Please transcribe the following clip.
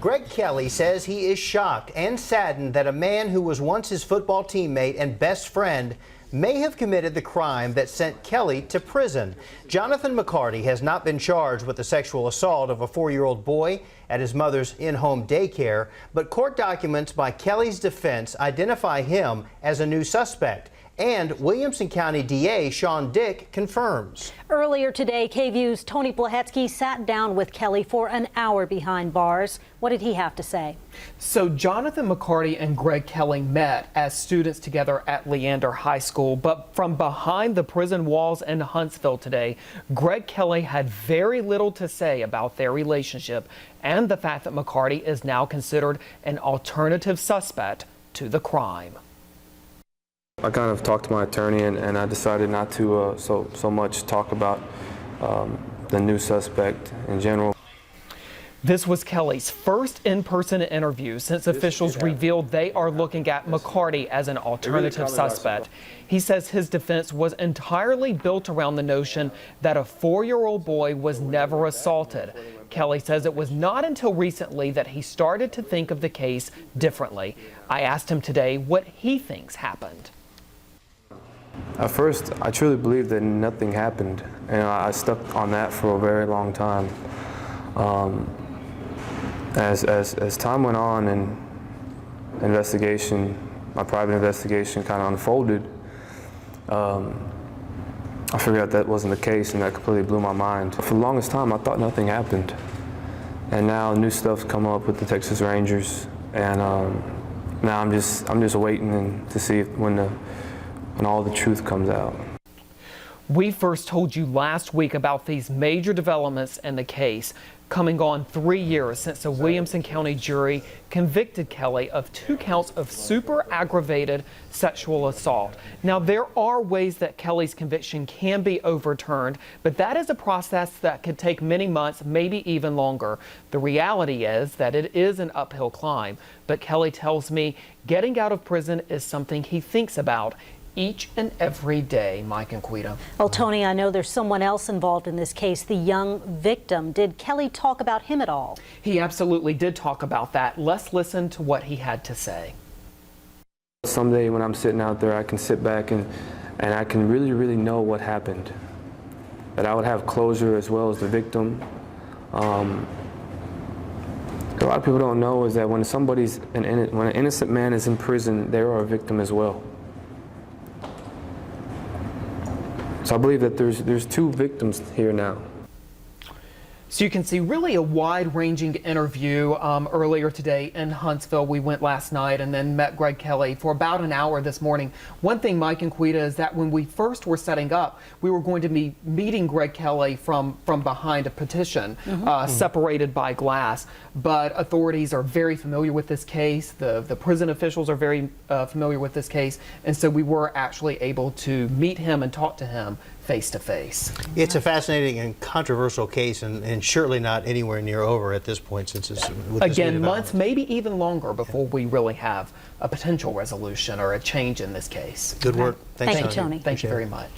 Greg Kelley says he is shocked and saddened that a man who was once his football teammate and best friend may have committed the crime that sent Kelley to prison. Jonathan McCarty has not been charged with the sexual assault of a 4-year-old boy at his mother's in-home daycare, but court documents by Kelley's defense identify him as a new suspect. And Williamson County DA Sean Dick confirms. Earlier today, KVUE's Tony Plahetsky sat down with Kelley for an hour behind bars. What did he have to say? So Jonathan McCarty and Greg Kelley met as students together at Leander High School, but from behind the prison walls in Huntsville today, Greg Kelley had very little to say about their relationship and the fact that McCarty is now considered an alternative suspect to the crime. I kind of talked to my attorney and I decided not to so much talk about the new suspect in general. This was Kelley's first in-person interview since officials revealed they are looking at McCarty as an alternative suspect. He says his defense was entirely built around the notion that a 4-year-old boy was never assaulted. Kelley says it was not until recently that he started to think of the case differently. I asked him today what he thinks happened. At first, I truly believed that nothing happened, and I stuck on that for a very long time. As time went on and my private investigation kind of unfolded, I figured out that wasn't the case, and that completely blew my mind. For the longest time, I thought nothing happened, and now new stuff's come up with the Texas Rangers, and now I'm just waiting to see when all the truth comes out. We first told you last week about these major developments in the case, coming on 3 years since a Williamson County jury convicted Kelley of 2 counts of super aggravated sexual assault. Now, there are ways that Kelley's conviction can be overturned, but that is a process that could take many months, maybe even longer. The reality is that it is an uphill climb, but Kelley tells me getting out of prison is something he thinks about each and every day. Mike and Quita. Well, Tony, I know there's someone else involved in this case, the young victim. Did Kelley talk about him at all? He absolutely did talk about that. Let's listen to what he had to say. Someday when I'm sitting out there, I can sit back and I can really know what happened. That I would have closure as well as the victim. A lot of people don't know is that when when an innocent man is in prison, they are a victim as well. So I believe that there's 2 victims here now. So you can see really a wide-ranging interview earlier today in Huntsville. We went last night and then met Greg Kelley for about an hour this morning. One thing, Mike and Quita, is that when we first were setting up, we were going to be meeting Greg Kelley from behind a petition, separated by glass. But authorities are very familiar with this case. The prison officials are very familiar with this case. And so we were actually able to meet him and talk to him face to face. It's a fascinating and controversial case, and surely not anywhere near over at this point, since it's again months, maybe even longer, before we really have a potential resolution or a change in this case. Good work. Thank you, Tony. Thank you very much.